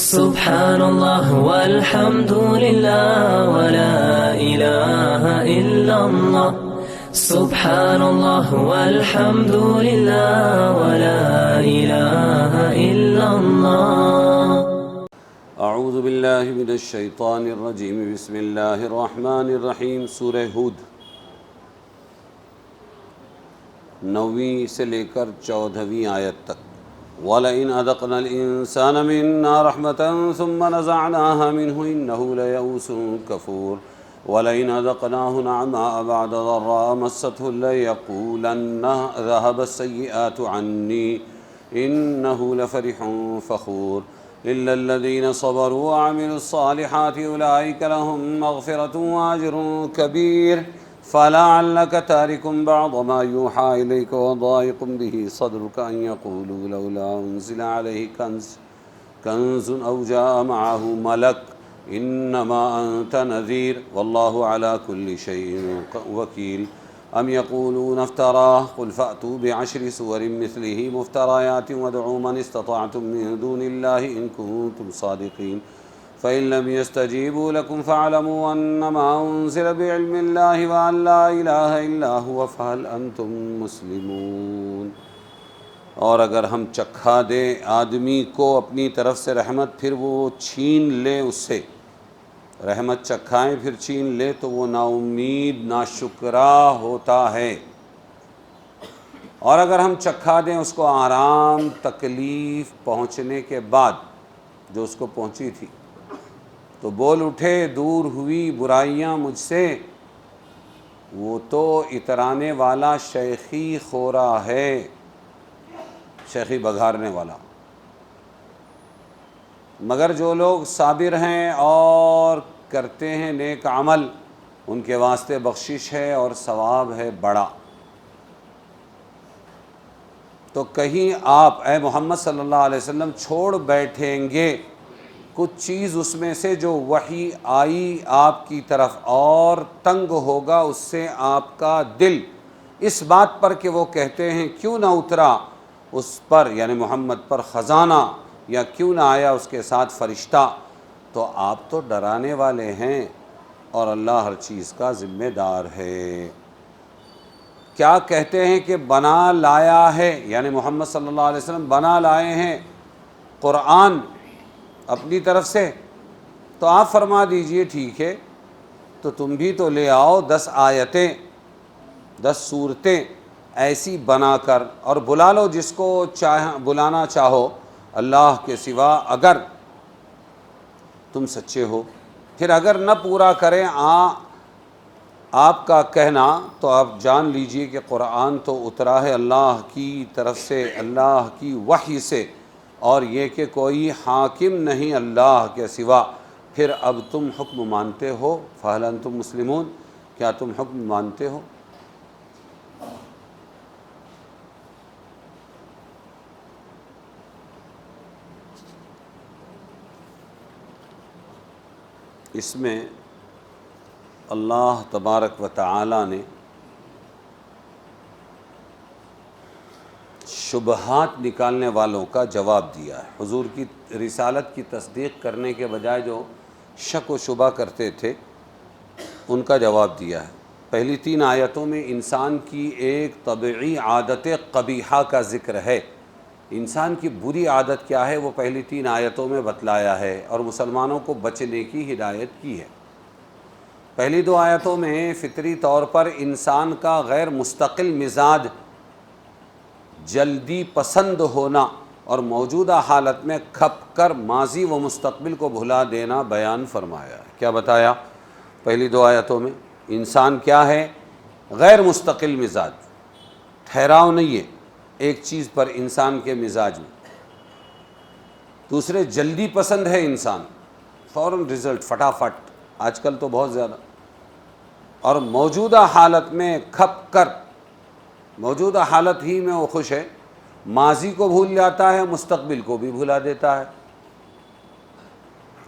سبحان اللہ والحمد للہ ولا الہ الا اللہ سبحان اللہ والحمد للہ ولا الہ الا اللہ. اعوذ باللہ من الشیطان الرجیم. بسم اللہ الرحمن الرحیم. سورہ ہود 9ویں سے لے کر 14ویں آیت تک. وَلَئِنْ أَذَقْنَا الْإِنسَانَ مِنَّا رَحْمَةً ثُمَّ نَزَعْنَاهَا مِنْهُ إِنَّهُ لَيَئُوسٌ كَفُورٌ. وَلَئِنْ أَذَقْنَاهُ نَعْمَاءَ بَعْدَ ضَرَّاءَ مَسَّتْهُ لَيَقُولَنَّ ذَهَبَ السَّيِّئَاتُ عَنِّي إِنَّهُ لَفَرِحٌ فَخُورٌ. إِلَّا الَّذِينَ صَبَرُوا وَعَمِلُوا الصَّالِحَاتِ أُولَئِكَ لَهُمْ مَغْفِرَةٌ وَأَجْرٌ كَبِيرٌ. فَلَعَلَّكَ تَارِكٌ بَعْضَ مَا يُوحَىٰ إِلَيْكَ وَضَائِقٌ بِهِ صَدْرُكَ أَن يَقُولُوا لَوْلَا أُنزِلَ عَلَيْهِ كَنزٌ أَوْ جَاءَ مَعَهُ مَلَكٌ إِنَّمَا أَنتَ نَذِيرٌ وَاللَّهُ عَلَىٰ كُلِّ شَيْءٍ وَكِيلٌ. أَمْ يَقُولُونَ افْتَرَاهُ قُلْ فَأْتُوا بِعَشْرِ سُوَرٍ مِثْلِهِ مُفْتَرَيَاتٍ وَادْعُوا مَنِ اسْتَطَعْتُم مِّن دُونِ اللَّهِ إِن كُنتُمْ صَادِقِينَ. فَإِن لَّمْ يَسْتَجِيبُوا لَكُمْ فَاعْلَمُوا أَنَّمَا أُنزِلَ بِعِلْمِ اللَّهِ وَأَن لَّا إِلَٰهَ إِلَّا هُوَ فَهَلْ أَنتُم مُّسْلِمُونَ. اور اگر ہم چکھا دیں آدمی کو اپنی طرف سے رحمت پھر وہ چھین لے اس سے رحمت چکھائیں پھر چھین لے تو وہ نا امید ناشکرا ہوتا ہے. اور اگر ہم چکھا دیں اس کو آرام تکلیف پہنچنے کے بعد جو اس کو پہنچی تھی تو بول اٹھے دور ہوئی برائیاں مجھ سے. وہ تو اترانے والا شیخی خورا ہے، شیخی بگھارنے والا. مگر جو لوگ صابر ہیں اور کرتے ہیں نیک عمل ان کے واسطے بخشش ہے اور ثواب ہے بڑا. تو کہیں آپ اے محمد صلی اللہ علیہ وسلم چھوڑ بیٹھیں گے کچھ چیز اس میں سے جو وحی آئی آپ کی طرف اور تنگ ہوگا اس سے آپ کا دل اس بات پر کہ وہ کہتے ہیں کیوں نہ اترا اس پر یعنی محمد پر خزانہ یا کیوں نہ آیا اس کے ساتھ فرشتہ. تو آپ تو ڈرانے والے ہیں اور اللہ ہر چیز کا ذمہ دار ہے. کیا کہتے ہیں کہ بنا لایا ہے یعنی محمد صلی اللہ علیہ وسلم بنا لائے ہیں قرآن اپنی طرف سے. تو آپ فرما دیجئے ٹھیک ہے تو تم بھی تو لے آؤ 10 آیتیں 10 صورتیں ایسی بنا کر اور بلا لو جس کو بلانا چاہو اللہ کے سوا اگر تم سچے ہو. پھر اگر نہ پورا کریں آپ کا کہنا تو آپ جان لیجئے کہ قرآن تو اترا ہے اللہ کی طرف سے اللہ کی وحی سے اور یہ کہ کوئی حاکم نہیں اللہ کے سوا. پھر اب تم حکم مانتے ہو فَهَلْ أَنْتُمْ مُسْلِمُونَ. کیا تم حکم مانتے ہو؟ اس میں اللہ تبارک و تعالی نے شبہات نکالنے والوں کا جواب دیا ہے. حضور کی رسالت کی تصدیق کرنے کے بجائے جو شک و شبہ کرتے تھے ان کا جواب دیا ہے. پہلی 3 آیتوں میں انسان کی ایک طبعی عادت قبیحہ کا ذکر ہے. انسان کی بری عادت کیا ہے وہ پہلی 3 آیتوں میں بتلایا ہے اور مسلمانوں کو بچنے کی ہدایت کی ہے. پہلی 2 آیتوں میں فطری طور پر انسان کا غیر مستقل مزاج جلدی پسند ہونا اور موجودہ حالت میں کھپ کر ماضی و مستقبل کو بھلا دینا بیان فرمایا ہے. کیا بتایا پہلی 2 آیتوں میں؟ انسان کیا ہے؟ غیر مستقل مزاج، ٹھہراؤ نہیں ہے ایک چیز پر انسان کے مزاج میں. دوسرے جلدی پسند ہے انسان، فوراً رزلٹ فٹافٹ آج کل تو بہت زیادہ. اور موجودہ حالت میں کھپ کر موجودہ حالت ہی میں وہ خوش ہے، ماضی کو بھول جاتا ہے مستقبل کو بھی بھلا دیتا ہے.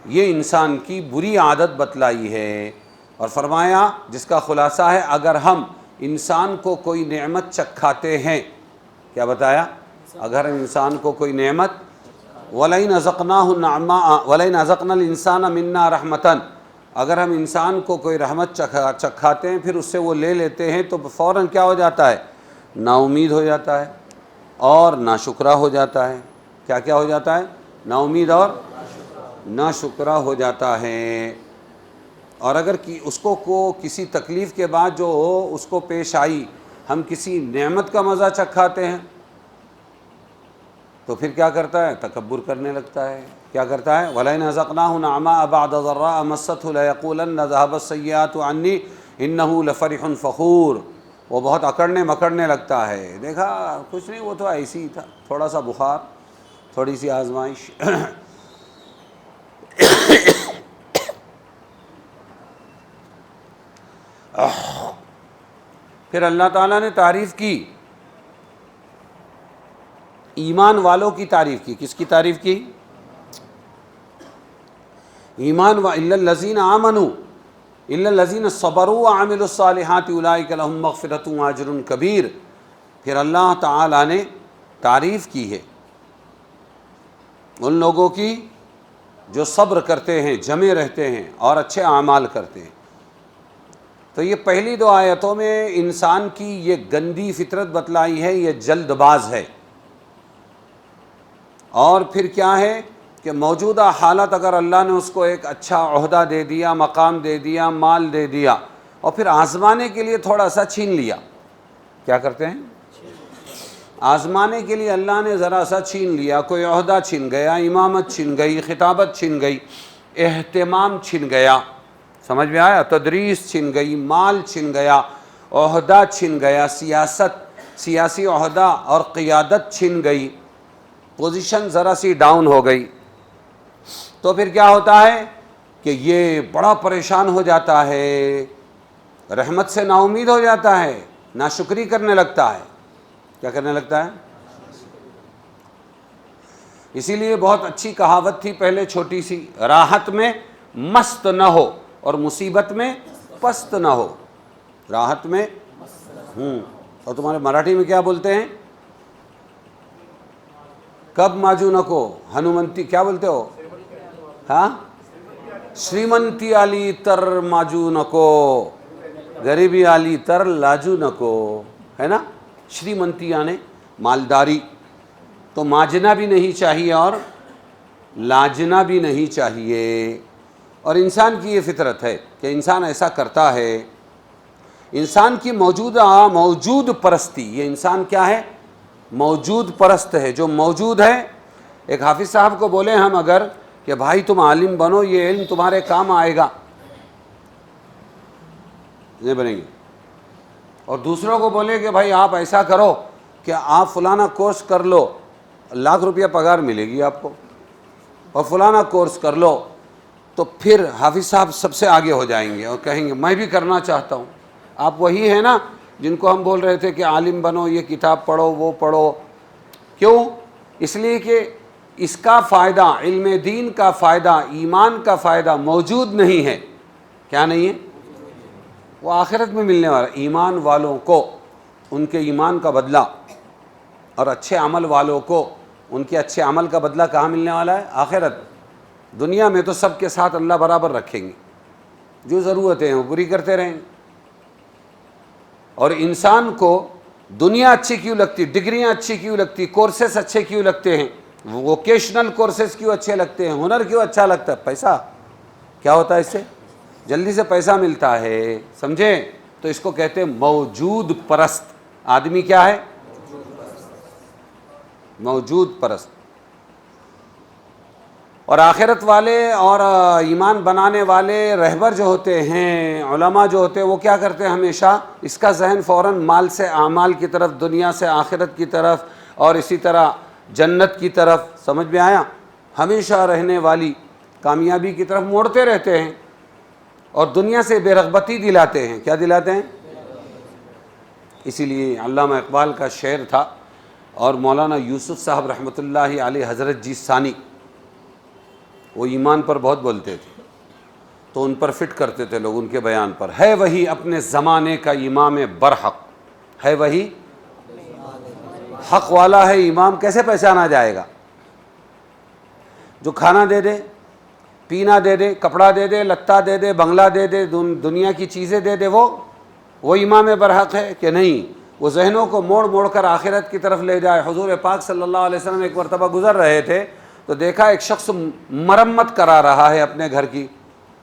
یہ انسان کی بری عادت بتلائی ہے اور فرمایا جس کا خلاصہ ہے اگر ہم انسان کو کوئی نعمت چکھاتے ہیں. کیا بتایا؟ اگر ہم انسان کو کوئی نعمت وَلَئِنْ أَذَقْنَاهُ النَّعْمَاءَ وَلَئِنْ أَذَقْنَا الْإِنسَانَ مِنَّا رَحْمَةً، اگر ہم انسان کو کوئی رحمت چکھاتے ہیں پھر اس سے وہ لے لیتے ہیں تو فوراً کیا ہو جاتا ہے؟ نا امید ہو جاتا ہے اور ناشکرا ہو جاتا ہے۔ کیا کیا ہو جاتا ہے؟ نا امید اور ناشکرا ہو جاتا ہے۔ اور اگر اس کو کسی تکلیف کے بعد جو اس کو پیش آئی، ہم کسی نعمت کا مزہ چکھاتے ہیں تو پھر کیا کرتا ہے؟ تکبر کرنے لگتا ہے۔ کیا کرتا ہے؟ وَلَئِنْ أَذَقْنَاهُ نَعْمَاءَ بَعْدَ ضَرَّاءَ مَسَّتْهُ لَيَقُولَنَّ ذَهَبَ السَّيِّئَاتُ عَنِّي إِنَّهُ لَفَرِحٌ فَخُورٌ۔ وہ بہت اکڑنے مکڑنے لگتا ہے، دیکھا کچھ نہیں، وہ تو ایسی ہی تھا، تھوڑا سا بخار، تھوڑی سی آزمائش۔ پھر اللہ تعالیٰ نے تعریف کی، ایمان والوں کی تعریف کی۔ کس کی تعریف کی؟ ایمان إِلَّا الَّذِينَ آمَنُوا إِلَّا الَّذِينَ صَبَرُوا وَعَمِلُوا الصَّالِحَاتِ أُولَٰئِكَ لَهُم مَّغْفِرَةٌ وَأَجْرٌ كَبِيرٌ۔ پھر اللہ تعالیٰ نے تعریف کی ہے ان لوگوں کی جو صبر کرتے ہیں، جمے رہتے ہیں اور اچھے اعمال کرتے ہیں۔ تو یہ پہلی دو آیتوں میں انسان کی یہ گندی فطرت بتلائی ہے، یہ جلد باز ہے۔ اور پھر کیا ہے کہ موجودہ حالت اگر اللہ نے اس کو ایک اچھا عہدہ دے دیا، مقام دے دیا، مال دے دیا، اور پھر آزمانے کے لیے تھوڑا سا چھین لیا، کیا کرتے ہیں؟ آزمانے کے لیے اللہ نے ذرا سا چھین لیا، کوئی عہدہ چھن گیا، امامت چھن گئی، خطابت چھن گئی، اہتمام چھن گیا، سمجھ میں آیا؟ تدریس چھن گئی، مال چھن گیا، عہدہ چھن گیا، سیاسی عہدہ اور قیادت چھن گئی، پوزیشن ذرا سی ڈاؤن ہو گئی، تو پھر کیا ہوتا ہے کہ یہ بڑا پریشان ہو جاتا ہے، رحمت سے نا امید ہو جاتا ہے، ناشکری کرنے لگتا ہے۔ کیا کرنے لگتا ہے؟ اسی لیے بہت اچھی کہاوت تھی پہلے، چھوٹی سی، راحت میں مست نہ ہو اور مصیبت میں پست نہ ہو۔ راحت میں اور تمہارے مراٹھی میں کیا بولتے ہیں؟ کب ماجو نکو، ہنومنتی کیا بولتے ہو؟ ہاں، شریمنتی آلی تر ماجو نکو، غریبی آلی تر لاجو نکو، ہے نا؟ شریمنتی یعنی مالداری، تو ماجنا بھی نہیں چاہیے اور لاجنا بھی نہیں چاہیے۔ اور انسان کی یہ فطرت ہے کہ انسان ایسا کرتا ہے۔ انسان کی موجود پرستی، یہ انسان کیا ہے؟ موجود پرست ہے، جو موجود ہے۔ ایک حافظ صاحب کو بولے ہم اگر کہ بھائی تم عالم بنو، یہ علم تمہارے کام آئے گا، نہیں بنیں گے۔ اور دوسروں کو بولے کہ بھائی آپ ایسا کرو کہ آپ فلانا کورس کر لو، ₹1,00,000 پگار ملے گی آپ کو، اور فلانا کورس کر لو، تو پھر حافظ صاحب سب سے آگے ہو جائیں گے اور کہیں گے میں بھی کرنا چاہتا ہوں۔ آپ وہی ہیں نا جن کو ہم بول رہے تھے کہ عالم بنو، یہ کتاب پڑھو، وہ پڑھو۔ کیوں؟ اس لیے کہ اس کا فائدہ، علم دین کا فائدہ، ایمان کا فائدہ موجود نہیں ہے۔ کیا نہیں ہے؟ وہ آخرت میں ملنے والا۔ ایمان والوں کو ان کے ایمان کا بدلہ، اور اچھے عمل والوں کو ان کے اچھے عمل کا بدلہ کہاں ملنے والا ہے؟ آخرت۔ دنیا میں تو سب کے ساتھ اللہ برابر رکھیں گے، جو ضرورتیں ہیں وہ پوری کرتے رہیں گے۔ اور انسان کو دنیا اچھی کیوں لگتی، ڈگریاں اچھی کیوں لگتی، کورسز اچھے کیوں لگتے ہیں، ووکیشنل کورسز کیوں اچھے لگتے ہیں، ہنر کیوں اچھا لگتا ہے؟ پیسہ۔ کیا ہوتا ہے اس سے؟ جلدی سے پیسہ ملتا ہے، سمجھے؟ تو اس کو کہتے ہیں موجود پرست۔ آدمی کیا ہے؟ موجود پرست۔ اور آخرت والے اور ایمان بنانے والے رہبر جو ہوتے ہیں، علماء جو ہوتے ہیں، وہ کیا کرتے ہیں؟ ہمیشہ اس کا ذہن فوراً مال سے اعمال کی طرف، دنیا سے آخرت کی طرف، اور اسی طرح جنت کی طرف، سمجھ میں آیا؟ ہمیشہ رہنے والی کامیابی کی طرف موڑتے رہتے ہیں، اور دنیا سے بے رغبتی دلاتے ہیں۔ کیا دلاتے ہیں؟ اسی لیے علامہ اقبال کا شعر تھا، اور مولانا یوسف صاحب رحمۃ اللہ علیہ حضرت جی ثانی، وہ ایمان پر بہت بولتے تھے، تو ان پر فٹ کرتے تھے لوگ ان کے بیان پر۔ ہے وہی اپنے زمانے کا امام برحق، ہے وہی حق والا ہے امام، کیسے پہچانا جائے گا؟ جو کھانا دے دے، پینا دے دے، کپڑا دے دے، لتا دے دے، بنگلہ دے دے، دنیا کی چیزیں دے دے، وہ امام برحق ہے کہ نہیں؟ وہ ذہنوں کو موڑ موڑ کر آخرت کی طرف لے جائے۔ حضور پاک صلی اللہ علیہ وسلم ایک مرتبہ گزر رہے تھے تو دیکھا ایک شخص مرمت کرا رہا ہے اپنے گھر کی۔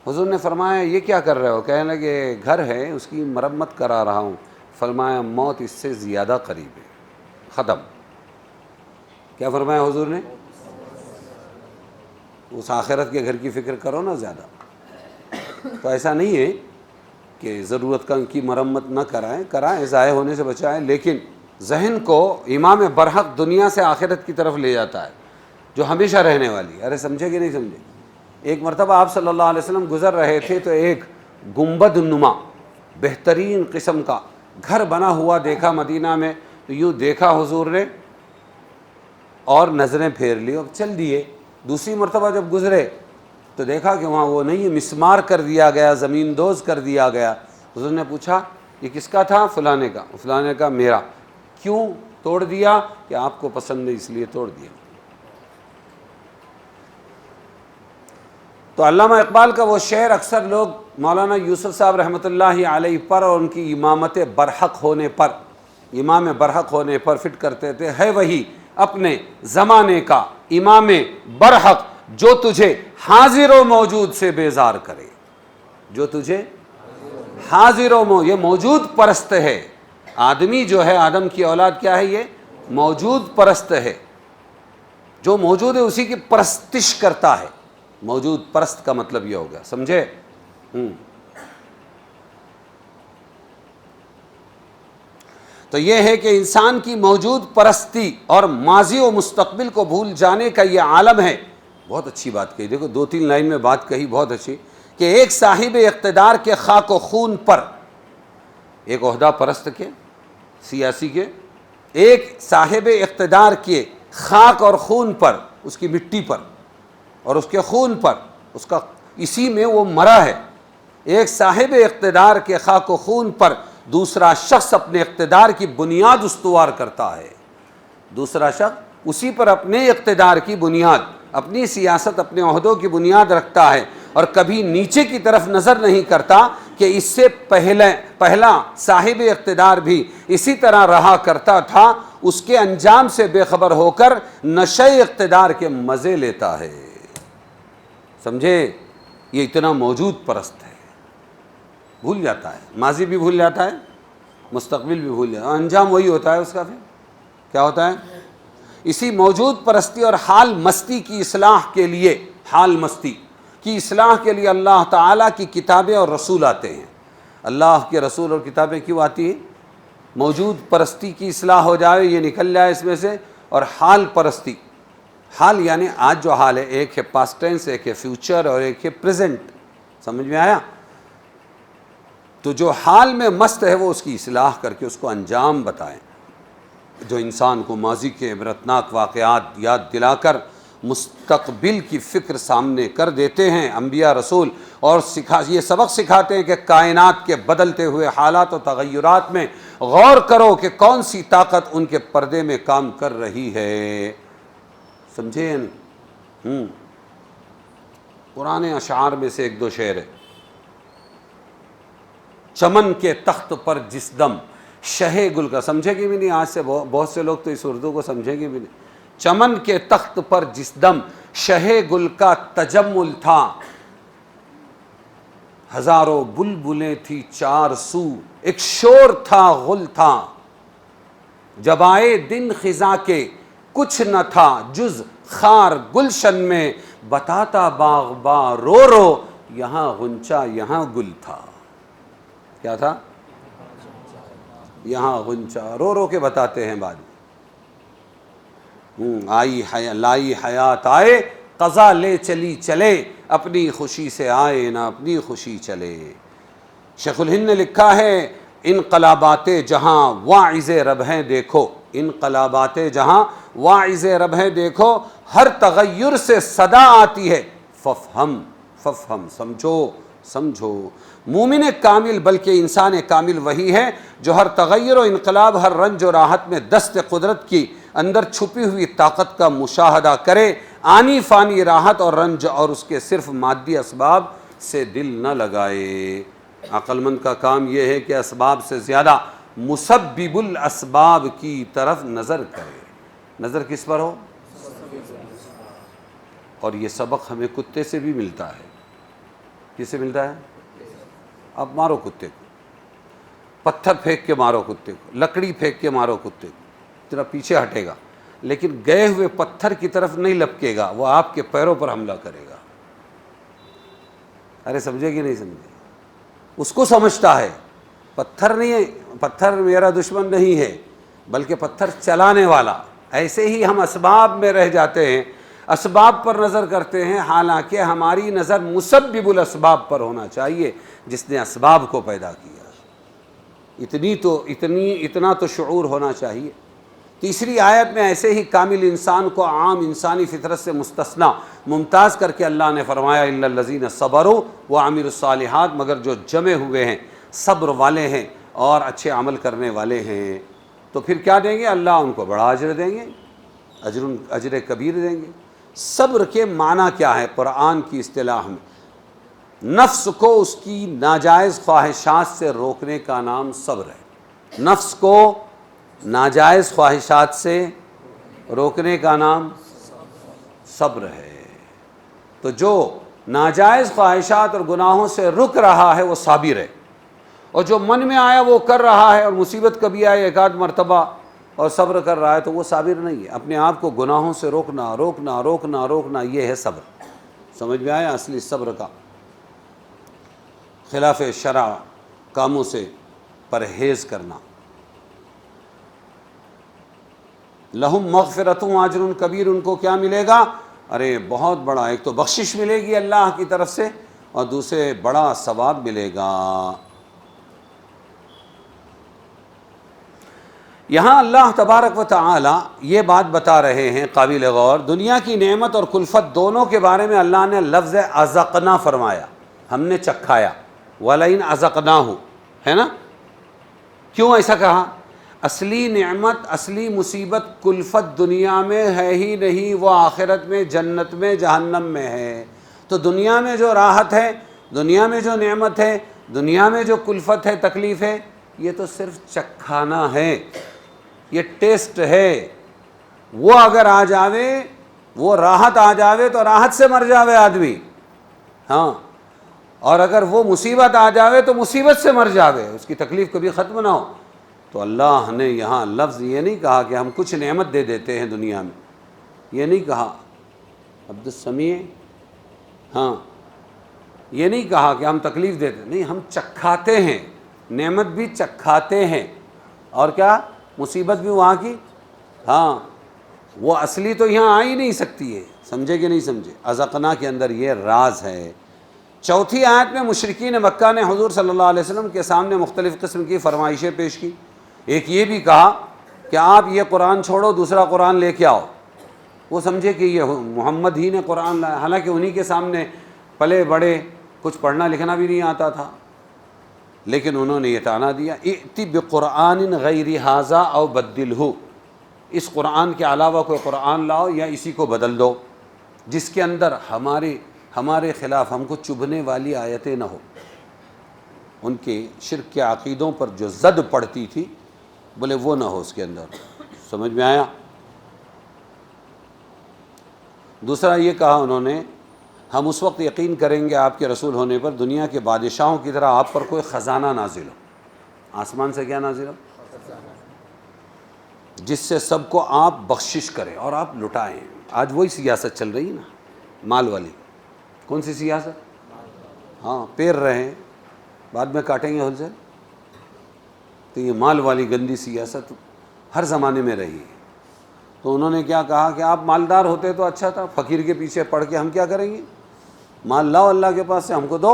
حضور نے فرمایا یہ کیا کر رہے ہو؟ کہنے لگے گھر ہے اس کی مرمت کرا رہا ہوں۔ فرمایا موت اس سے زیادہ قریب ہے، ختم۔ کیا فرمایا حضور نے؟ اس آخرت کے گھر کی فکر کرو نا زیادہ۔ تو ایسا نہیں ہے کہ ضرورت کی مرمت نہ کرائیں، ضائع ہونے سے بچائیں، لیکن ذہن کو امام برحق دنیا سے آخرت کی طرف لے جاتا ہے جو ہمیشہ رہنے والی ہے۔ ارے سمجھے کہ نہیں سمجھے؟ ایک مرتبہ آپ صلی اللہ علیہ وسلم گزر رہے تھے تو ایک گنبد نما بہترین قسم کا گھر بنا ہوا دیکھا مدینہ میں، تو یوں دیکھا حضور نے اور نظریں پھیر لی اور چل دیے۔ دوسری مرتبہ جب گزرے تو دیکھا کہ وہاں وہ نہیں، مسمار کر دیا گیا، زمین دوز کر دیا گیا۔ حضور نے پوچھا یہ کس کا تھا؟ فلانے کا۔ فلانے کا میرا۔ کیوں توڑ دیا؟ کہ آپ کو پسند نہیں اس لیے توڑ دیا۔ تو علامہ اقبال کا وہ شعر اکثر لوگ مولانا یوسف صاحب رحمۃ اللہ علیہ پر اور ان کی امامت برحق ہونے پر، امام برحق ہونے پر فٹ کرتے تھے، ہے وہی اپنے زمانے کا امام برحق جو تجھے حاضر و موجود سے بیزار کرے، جو تجھے حاضر و یہ موجود پرست ہے۔ آدمی جو ہے، آدم کی اولاد کیا ہے؟ یہ موجود پرست ہے، جو موجود ہے اسی کی پرستش کرتا ہے۔ موجود پرست کا مطلب یہ ہوگا، سمجھے؟ تو یہ ہے کہ انسان کی موجود پرستی اور ماضی و مستقبل کو بھول جانے کا یہ عالم ہے۔ بہت اچھی بات کہی، دیکھو 2-3 لائن میں بات کہی بہت اچھی، کہ ایک صاحب اقتدار کے خاک و خون پر، ایک عہدہ پرست کے، سیاسی کے، ایک صاحب اقتدار کے خاک اور خون پر، اس کی مٹی پر اور اس کے خون پر، اس کا اسی میں وہ مرا ہے۔ ایک صاحب اقتدار کے خاک و خون پر دوسرا شخص اپنے اقتدار کی بنیاد استوار کرتا ہے، دوسرا شخص اسی پر اپنے اقتدار کی بنیاد، اپنی سیاست، اپنے عہدوں کی بنیاد رکھتا ہے، اور کبھی نیچے کی طرف نظر نہیں کرتا کہ اس سے پہلا صاحب اقتدار بھی اسی طرح رہا کرتا تھا، اس کے انجام سے بے خبر ہو کر نشہ اقتدار کے مزے لیتا ہے۔ سمجھے؟ یہ اتنا موجود پرست ہے، بھول جاتا ہے، ماضی بھی بھول جاتا ہے، مستقبل بھی بھول جاتا ہے، انجام وہی ہوتا ہے اس کا۔ پھر کیا ہوتا ہے؟ اسی موجود پرستی اور حال مستی کی اصلاح کے لیے، حال مستی کی اصلاح کے لیے اللہ تعالیٰ کی کتابیں اور رسول آتے ہیں۔ اللہ کے رسول اور کتابیں کیوں آتی ہیں؟ موجود پرستی کی اصلاح ہو جائے، یہ نکل جائے اس میں سے، اور حال پرستی، حال یعنی آج جو حال ہے، ایک ہے پاسٹ ٹینس، ایک ہے فیوچر اور ایک ہے پریزنٹ، سمجھ میں آیا؟ تو جو حال میں مست ہے وہ اس کی اصلاح کر کے اس کو انجام بتائیں، جو انسان کو ماضی کے عبرتناک واقعات یاد دلا کر مستقبل کی فکر سامنے کر دیتے ہیں انبیاء رسول، اور یہ سبق سکھاتے ہیں کہ کائنات کے بدلتے ہوئے حالات و تغیرات میں غور کرو کہ کون سی طاقت ان کے پردے میں کام کر رہی ہے۔ سمجھے یا نہیں؟ پرانے اشعار میں سے 1-2 شعر ہے۔ چمن کے تخت پر جس دم شہ گل کا، سمجھے گی بھی نہیں، آج سے بہت سے لوگ تو اس اردو کو سمجھیں گے بھی نہیں۔ چمن کے تخت پر جس دم شہ گل کا تجمل تھا، ہزاروں بلبلیں تھی 4 سو، ایک شور تھا غل تھا، جب آئے دن خزاں کے کچھ نہ تھا جز خار گلشن میں، بتاتا باغباں رو رو یہاں غنچہ یہاں گل تھا۔ کیا تھا؟ یہاں غنچہ، رو رو کے بتاتے ہیں بعد میں۔ لائی حیات آئے قضا لے چلی چلے، اپنی خوشی سے آئے نہ اپنی خوشی چلے۔ شیخ الہند نے لکھا ہے، انقلابات جہاں واعظ رب ہیں دیکھو، انقلابات جہاں واعظ رب ہیں دیکھو، ہر تغیر سے صدا آتی ہے، ففہم ففہم، سمجھو سمجھو۔ مومن کامل بلکہ انسان کامل وہی ہے جو ہر تغیر و انقلاب، ہر رنج و راحت میں دست قدرت کی اندر چھپی ہوئی طاقت کا مشاہدہ کرے، آنی فانی راحت اور رنج اور اس کے صرف مادی اسباب سے دل نہ لگائے۔ عقل مند کا کام یہ ہے کہ اسباب سے زیادہ مسبب الاسباب کی طرف نظر کرے۔ نظر کس پر ہو؟ اور یہ سبق ہمیں کتے سے بھی ملتا ہے۔ کس سے ملتا ہے؟ اب مارو کتے کو، پتھر پھینک کے مارو کتے کو، لکڑی پھینک کے مارو کتے کو، ذرا پیچھے ہٹے گا، لیکن گئے ہوئے پتھر کی طرف نہیں لپکے گا، وہ آپ کے پیروں پر حملہ کرے گا۔ ارے سمجھے کہ نہیں سمجھے؟ اس کو سمجھتا ہے پتھر نہیں ہے، پتھر میرا دشمن نہیں ہے بلکہ پتھر چلانے والا۔ ایسے ہی ہم اسباب میں رہ جاتے ہیں، اسباب پر نظر کرتے ہیں، حالانکہ ہماری نظر مسبب الاسباب پر ہونا چاہیے جس نے اسباب کو پیدا کیا۔ اتنا تو شعور ہونا چاہیے۔ تیسری آیت میں ایسے ہی کامل انسان کو عام انسانی فطرت سے مستثنا ممتاز کر کے اللہ نے فرمایا الا الذین صبروا وعملوا الصالحات، مگر جو جمے ہوئے ہیں، صبر والے ہیں اور اچھے عمل کرنے والے ہیں، تو پھر کیا دیں گے؟ اللہ ان کو بڑا اجر دیں گے، اجر کبیر دیں گے۔ صبر کے معنی کیا ہے قرآن کی اصطلاح میں؟ نفس کو اس کی ناجائز خواہشات سے روکنے کا نام صبر ہے۔ نفس کو ناجائز خواہشات سے روکنے کا نام صبر ہے۔ تو جو ناجائز خواہشات اور گناہوں سے رک رہا ہے وہ صابر ہے، اور جو من میں آیا وہ کر رہا ہے اور مصیبت کبھی آئے ایک آدھ مرتبہ اور صبر کر رہا ہے تو وہ صابر نہیں ہے۔ اپنے آپ کو گناہوں سے روکنا روکنا روکنا روکنا، یہ ہے صبر۔ سمجھ میں آیا اصلی صبر کا؟ خلاف شرع کاموں سے پرہیز کرنا۔ لہم مغفرۃ واجر کبیر، ان کو کیا ملے گا؟ ارے بہت بڑا، ایک تو بخشش ملے گی اللہ کی طرف سے اور دوسرے بڑا ثواب ملے گا۔ یہاں اللہ تبارک و تعالی یہ بات بتا رہے ہیں قابل غور، دنیا کی نعمت اور کلفت دونوں کے بارے میں اللہ نے لفظ اذقنا فرمایا، ہم نے چکھایا، وَلَئِنْ أَذَقْنَاهُ، ہے نا؟ کیوں ایسا کہا؟ اصلی نعمت، اصلی مصیبت، کلفت دنیا میں ہے ہی نہیں، وہ آخرت میں، جنت میں، جہنم میں ہے۔ تو دنیا میں جو راحت ہے، دنیا میں جو نعمت ہے، دنیا میں جو کلفت ہے، تکلیف ہے، یہ تو صرف چکھانا ہے، یہ ٹیسٹ ہے۔ وہ اگر آ جاوے، وہ راحت آ جاوے تو راحت سے مر جاوے آدمی، ہاں، اور اگر وہ مصیبت آ جاوے تو مصیبت سے مر جاوے، اس کی تکلیف کبھی ختم نہ ہو۔ تو اللہ نے یہاں لفظ یہ نہیں کہا کہ ہم کچھ نعمت دے دیتے ہیں دنیا میں، یہ نہیں کہا عبد السمیع، ہاں، یہ نہیں کہا کہ ہم تکلیف دیتے، نہیں، ہم چکھاتے ہیں، نعمت بھی چکھاتے ہیں، اور کیا مصیبت بھی وہاں کی، ہاں، وہ اصلی تو یہاں آ ہی نہیں سکتی ہے۔ سمجھے کہ نہیں سمجھے؟ اذقنا کے اندر یہ راز ہے۔ چوتھی آیت میں مشرکین مکہ نے حضور صلی اللہ علیہ وسلم کے سامنے مختلف قسم کی فرمائشیں پیش کی۔ ایک یہ بھی کہا کہ آپ یہ قرآن چھوڑو، دوسرا قرآن لے کے آؤ۔ وہ سمجھے کہ یہ محمد ہی نے قرآن لایا، حالانکہ انہی کے سامنے پلے بڑے، کچھ پڑھنا لکھنا بھی نہیں آتا تھا، لیکن انہوں نے یہ طعنہ دیا ائتی بقرآن غیر ھذا او بدلہ، اس قرآن کے علاوہ کوئی قرآن لاؤ یا اسی کو بدل دو جس کے اندر ہمارے خلاف ہم کو چبھنے والی آیتیں نہ ہو۔ ان کے شرک کے عقیدوں پر جو زد پڑتی تھی، بولے وہ نہ ہو اس کے اندر۔ سمجھ میں آیا؟ دوسرا یہ کہا انہوں نے، ہم اس وقت یقین کریں گے آپ کے رسول ہونے پر دنیا کے بادشاہوں کی طرح آپ پر کوئی خزانہ نازل ہو، آسمان سے کیا نازل ہو؟ جس سے سب کو آپ بخشش کریں اور آپ لٹائیں۔ آج وہی سیاست چل رہی ہے نا، مال والی۔ کون سی سیاست؟ ہاں، پیر رہے ہیں، بعد میں کاٹیں گے ہول سیل۔ تو یہ مال والی گندی سیاست ہر زمانے میں رہی ہے۔ تو انہوں نے کیا کہا کہ آپ مالدار ہوتے تو اچھا تھا، فقیر کے پیچھے پڑھ کے ہم کیا کریں گے؟ مال لاؤ اللہ کے پاس سے، ہم کو دو۔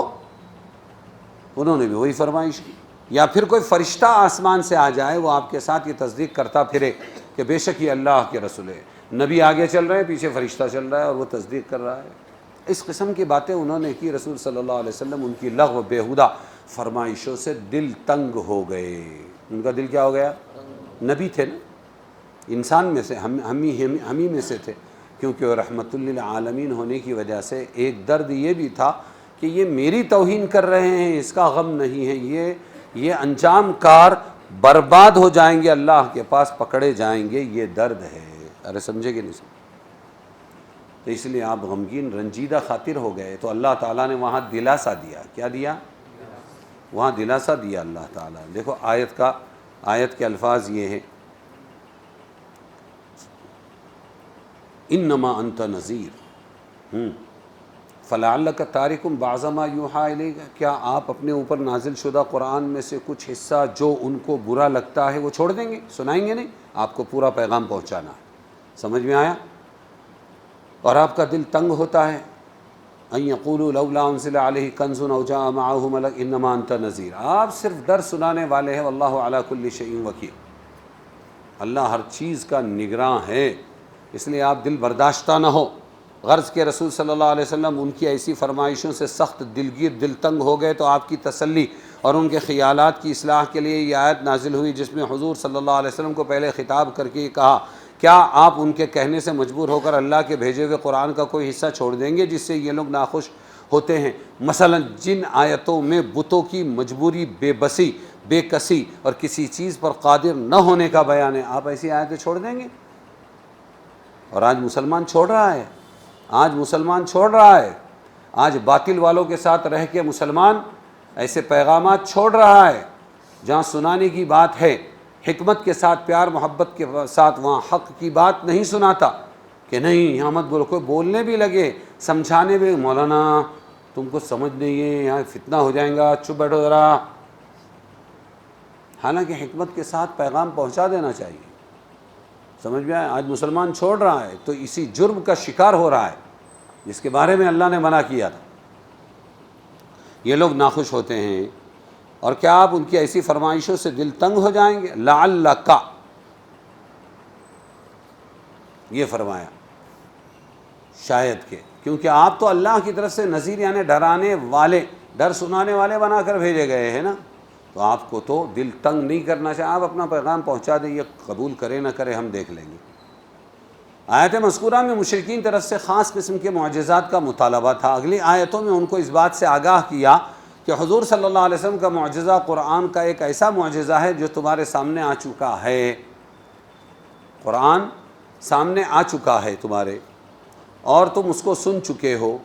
انہوں نے بھی وہی فرمائش کی۔ یا پھر کوئی فرشتہ آسمان سے آ جائے، وہ آپ کے ساتھ یہ تصدیق کرتا پھرے کہ بے شک یہ اللہ کے رسول ہے، نبی آگے چل رہے ہیں، پیچھے فرشتہ چل رہا ہے اور وہ تصدیق کر رہا ہے۔ اس قسم کی باتیں انہوں نے کی۔ رسول صلی اللہ علیہ وسلم ان کی لغو بیہودہ فرمائشوں سے دل تنگ ہو گئے۔ ان کا دل کیا ہو گیا؟ نبی تھے نا، انسان میں سے، ہم ہی میں سے تھے، کیونکہ وہ رحمت للعالمین ہونے کی وجہ سے ایک درد یہ بھی تھا کہ یہ میری توہین کر رہے ہیں، اس کا غم نہیں ہے، یہ انجام کار برباد ہو جائیں گے، اللہ کے پاس پکڑے جائیں گے، یہ درد ہے۔ ارے سمجھے کہ نہیں سمجھے؟ تو اس لیے آپ غمگین رنجیدہ خاطر ہو گئے، تو اللہ تعالیٰ نے وہاں دلاسا دیا۔ کیا دیا؟ وہاں دلاسا دیا اللہ تعالیٰ۔ دیکھو آیت کے الفاظ یہ ہیں، انما انت نذیر فلعلک تارک بعض ما یوحی الیک، کیا آپ اپنے اوپر نازل شدہ قرآن میں سے کچھ حصہ جو ان کو برا لگتا ہے وہ چھوڑ دیں گے؟ سنائیں گے نہیں؟ آپ کو پورا پیغام پہنچانا ہے۔ سمجھ میں آیا؟ اور آپ کا دل تنگ ہوتا ہے، ان یقولوا لولا انزل علیہ کنز او جاء معہ ملک، انما انت نذیر، آپ صرف در سنانے والے ہیں، واللہ علی کل شیء وکیل، اللہ ہر چیز کا نگراں ہے۔ اس لیے آپ دل برداشتہ نہ ہو۔ غرض کے رسول صلی اللہ علیہ وسلم ان کی ایسی فرمائشوں سے سخت دلگیر دل تنگ ہو گئے، تو آپ کی تسلی اور ان کے خیالات کی اصلاح کے لیے یہ آیت نازل ہوئی، جس میں حضور صلی اللہ علیہ وسلم کو پہلے خطاب کر کے یہ کہا، کیا آپ ان کے کہنے سے مجبور ہو کر اللہ کے بھیجے ہوئے قرآن کا کوئی حصہ چھوڑ دیں گے جس سے یہ لوگ ناخوش ہوتے ہیں؟ مثلا جن آیتوں میں بتوں کی مجبوری، بے بسی، بے کسی اور کسی چیز پر قادر نہ ہونے کا بیان ہے، آپ ایسی آیتیں چھوڑ دیں گے؟ اور آج مسلمان چھوڑ رہا ہے، آج باطل والوں کے ساتھ رہ کے مسلمان ایسے پیغامات چھوڑ رہا ہے، جہاں سنانے کی بات ہے حکمت کے ساتھ، پیار محبت کے ساتھ، وہاں حق کی بات نہیں سناتا کہ نہیں یہاں مت بولو۔ کوئی بولنے بھی لگے، سمجھانے بھی، مولانا تم کو سمجھ نہیں ہے، یہاں فتنہ ہو جائیں گا، چپ بیٹھو ذرا۔ حالانکہ حکمت کے ساتھ پیغام پہنچا دینا چاہیے۔ سمجھ میں آیا؟ آج مسلمان چھوڑ رہا ہے تو اسی جرم کا شکار ہو رہا ہے جس کے بارے میں اللہ نے منع کیا تھا۔ یہ لوگ ناخوش ہوتے ہیں، اور کیا آپ ان کی ایسی فرمائشوں سے دل تنگ ہو جائیں گے؟ لعلک، یہ فرمایا شاید کہ، کیونکہ آپ تو اللہ کی طرف سے نذیر یعنی ڈرانے والے، ڈر سنانے والے بنا کر بھیجے گئے ہیں نا، تو آپ کو تو دل تنگ نہیں کرنا چاہیے، آپ اپنا پیغام پہنچا دیں، یہ قبول کرے نہ کرے ہم دیکھ لیں گے۔ آیت مذکورہ میں مشرکین طرف سے خاص قسم کے معجزات کا مطالبہ تھا۔ اگلی آیتوں میں ان کو اس بات سے آگاہ کیا کہ حضور صلی اللہ علیہ وسلم کا معجزہ قرآن کا ایک ایسا معجزہ ہے جو تمہارے سامنے آ چکا ہے، قرآن سامنے آ چکا ہے تمہارے، اور تم اس کو سن چکے ہو،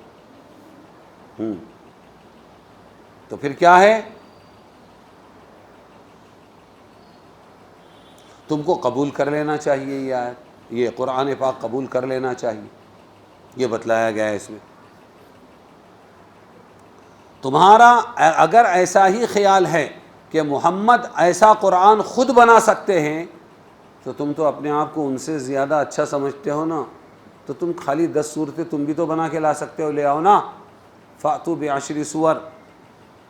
تو پھر کیا ہے؟ تم کو قبول کر لینا چاہیے، یہ آیت، یہ قرآن پاک قبول کر لینا چاہیے، یہ بتلایا گیا ہے اس میں۔ تمہارا اگر ایسا ہی خیال ہے کہ محمد ایسا قرآن خود بنا سکتے ہیں، تو تم تو اپنے آپ کو ان سے زیادہ اچھا سمجھتے ہو نا، تو تم خالی 10 صورتیں تم بھی تو بنا کے لا سکتے ہو، لے آؤ نا، فَأْتُوا بِعَشْرِ سُوَرٍ،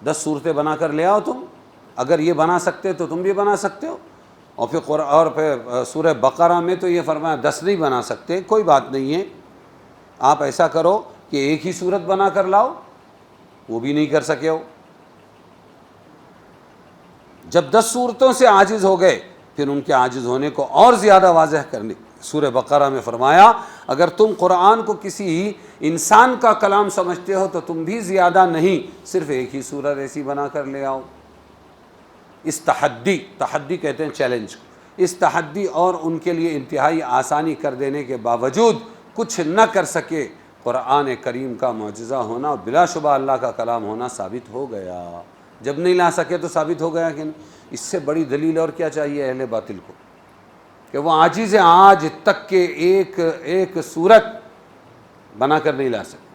10 صورتیں بنا کر لے آؤ تم، اگر یہ بنا سکتے تو تم بھی بنا سکتے ہو۔ اور پھر سورہ بقرہ میں تو یہ فرمایا 10 نہیں بنا سکتے، کوئی بات نہیں ہے، آپ ایسا کرو کہ ایک ہی صورت بنا کر لاؤ، وہ بھی نہیں کر سکے ہو۔ جب 10 صورتوں سے عاجز ہو گئے، پھر ان کے عاجز ہونے کو اور زیادہ واضح کرنے سورہ بقرہ میں فرمایا، اگر تم قرآن کو کسی انسان کا کلام سمجھتے ہو تو تم بھی زیادہ نہیں، صرف ایک ہی صورت ایسی بنا کر لے آؤ۔ اس تحدی کہتے ہیں چیلنج، اس تحدی اور ان کے لیے انتہائی آسانی کر دینے کے باوجود کچھ نہ کر سکے، قرآن کریم کا معجزہ ہونا اور بلا شبہ اللہ کا کلام ہونا ثابت ہو گیا۔ جب نہیں لا سکے تو ثابت ہو گیا کہ نہیں۔ اس سے بڑی دلیل اور کیا چاہیے اہل باطل کو، کہ وہ عاجز ہیں، آج تک کے ایک صورت بنا کر نہیں لا سکے۔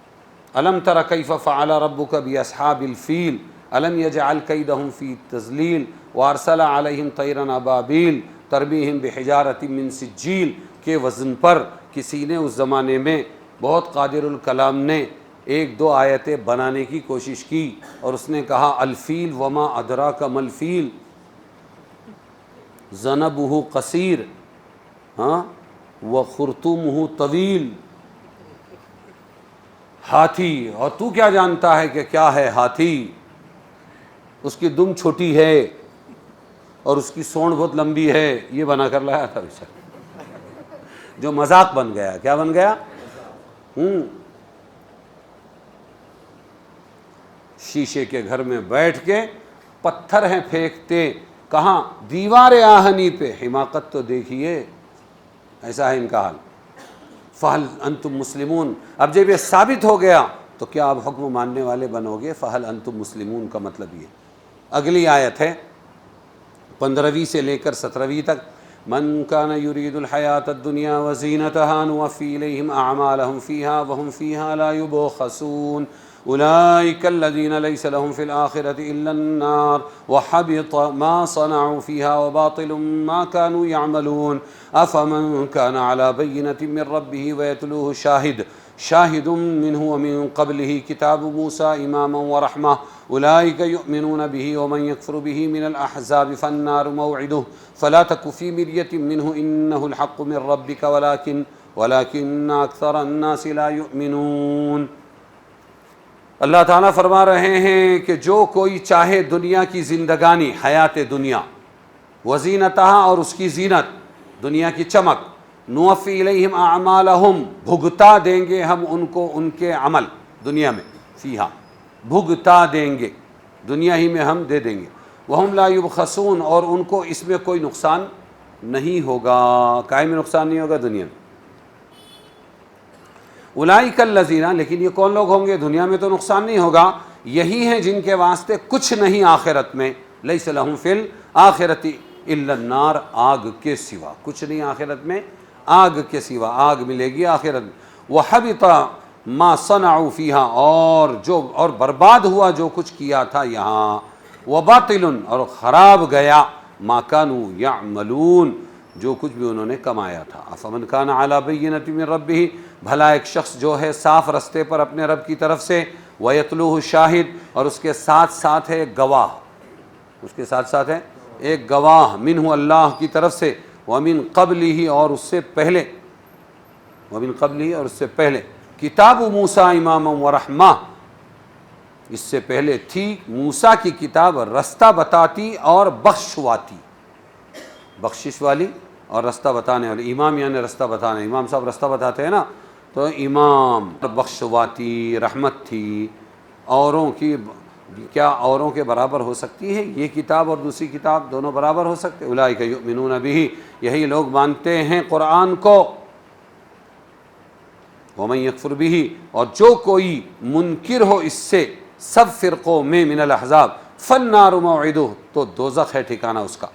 الم تر کیف فعل ربک باصحاب الفیل الم یجعل کیدہم فی تضلیل وارسل علیہم طیرا ابابیل ترمیہم بحجارۃ من سجیل کے وزن پر کسی نے اس زمانے میں، بہت قادر الکلام نے، 1-2 آیتیں بنانے کی کوشش کی، اور اس نے کہا الفیل وما ادراک ما الفیل ذنبہ قصیر وخرطومہ طویل، ہاتھی، اور تو کیا جانتا ہے کہ کیا ہے ہاتھی، اس کی دم چھوٹی ہے اور اس کی سونڈ بہت لمبی ہے، یہ بنا کر لایا تھا بیچارہ، جو مذاق بن گیا۔ کیا بن گیا؟ شیشے کے گھر میں بیٹھ کے پتھر ہیں پھینکتے، کہاں؟ دیوار آہنی پہ۔ حماقت تو دیکھیے، ایسا ہے ان کا حال۔ فہل انتم مسلمون، اب جب یہ ثابت ہو گیا تو کیا آپ حکم ماننے والے بنو گے؟ فہل انتم مسلمون کا مطلب یہ۔ اگلی آیت ہے 15ویں سے لے کر 17ویں تک، من کان یرید الحیات الدنیا وزینتها نوفی الیہم اعمالہم فیہا وہم فیہا لا یبخسون اولئک الذین لیس لہم فی الآخرۃ الا النار وحبط ما صنعوا فیہا وباطل ما کانوا یعملون افمن کان علی بینۃ من ربہ ویتلوہ شاہد منہ ومن قبلہ کتاب موسیٰ اماما ورحمہ اولئک یؤمنون بہ ومن یکفر بہ من الاحزاب فالنار موعدہ فلا تک فی مریۃ منہ انہ الحق من ربک ولکن اکثر الناس لا یؤمنون۔ اللہ تعالیٰ فرما رہے ہیں کہ جو کوئی چاہے دنیا کی زندگانی، حیات دنیا، وزینتہا اور اس کی زینت، دنیا کی چمک، نوفی الیہم اعمالہم بھگتا دیں گے ہم ان کو ان کے عمل دنیا میں، فیہا بھگتا دیں گے، دنیا ہی میں ہم دے دیں گے، وہم لا یبخسون اور ان کو اس میں کوئی نقصان نہیں ہوگا، کائے میں نقصان نہیں ہوگا دنیا میں۔ اولئک الذین، لیکن یہ کون لوگ ہوں گے؟ دنیا میں تو نقصان نہیں ہوگا، یہی ہیں جن کے واسطے کچھ نہیں آخرت میں، لیس لہم فی الآخرۃ الا النار، آگ کے سوا کچھ نہیں آخرت میں، آگ کے سوا، آگ ملے گی آخرت میں۔ وحبط ما صنعوا فیہا، اور برباد ہوا جو کچھ کیا تھا یہاں، وباطل اور خراب گیا، ما کانوا یعملون جو کچھ بھی انہوں نے کمایا تھا۔ افمن کان علی بینۃ من ربہ، بھلا ایک شخص جو ہے صاف رستے پر اپنے رب کی طرف سے، ویتلوہ شاہد اور اس کے ساتھ ساتھ ہے گواہ، اس کے ساتھ ساتھ ہے ایک گواہ، منہ اللہ کی طرف سے، ومن قبلہ اور اس سے پہلے، ومن قبلہ اور اس سے پہلے، کتاب موسیٰ اماما ورحمہ، اس سے پہلے تھی موسیٰ کی کتاب، رستہ بتاتی اور بخشواتی، بخشش والی اور رستہ بتانے والی۔ امام یعنی رستہ بتانے، امام صاحب رستہ بتاتے ہیں نا، تو امام بخشواتی رحمت تھی۔ اوروں کی کیا اوروں کے برابر ہو سکتی ہے یہ کتاب اور دوسری کتاب؟ دونوں برابر ہو سکتے؟ اولئک یؤمنون بہ، یہی لوگ مانتے ہیں قرآن کو، ومن یکفر بہ اور جو کوئی منکر ہو اس سے، سب فرقوں میں، من الاحزاب، فالنار موعدہ تو دوزخ ہے ٹھکانہ اس کا،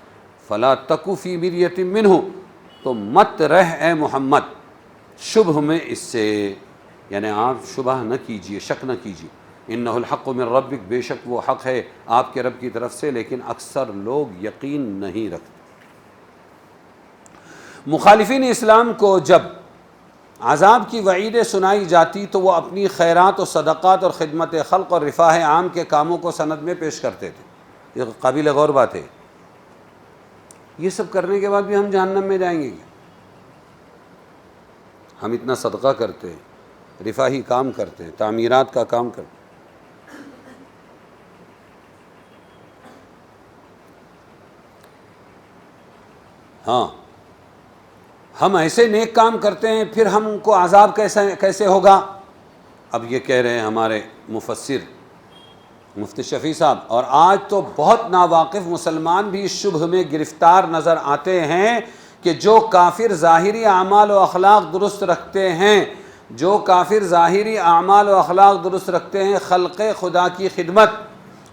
فلا تک فی مریۃ منہ تو مت رہ اے محمد شبہ میں اس سے، یعنی آپ شبہ نہ کیجئے، شک نہ کیجئے، انہ الحق من ربک، بے شک وہ حق ہے آپ کے رب کی طرف سے، لیکن اکثر لوگ یقین نہیں رکھتے۔ مخالفین اسلام کو جب عذاب کی وعیدیں سنائی جاتی تو وہ اپنی خیرات و صدقات اور خدمت خلق اور رفاہ عام کے کاموں کو سند میں پیش کرتے تھے۔ یہ قابل غور بات ہے۔ یہ سب کرنے کے بعد بھی ہم جہنم میں جائیں گے کیا؟ ہم اتنا صدقہ کرتے ہیں، رفاہی کام کرتے ہیں، تعمیرات کا کام کرتے ہیں، ہاں ہم ایسے نیک کام کرتے ہیں، پھر ہم کو عذاب کیسے ہوگا؟ اب یہ کہہ رہے ہیں ہمارے مفسر مفتی شفیع صاحب، اور آج تو بہت ناواقف مسلمان بھی اس شبہ میں گرفتار نظر آتے ہیں کہ جو کافر ظاہری اعمال و اخلاق درست رکھتے ہیں، جو کافر ظاہری اعمال و اخلاق درست رکھتے ہیں، خلق خدا کی خدمت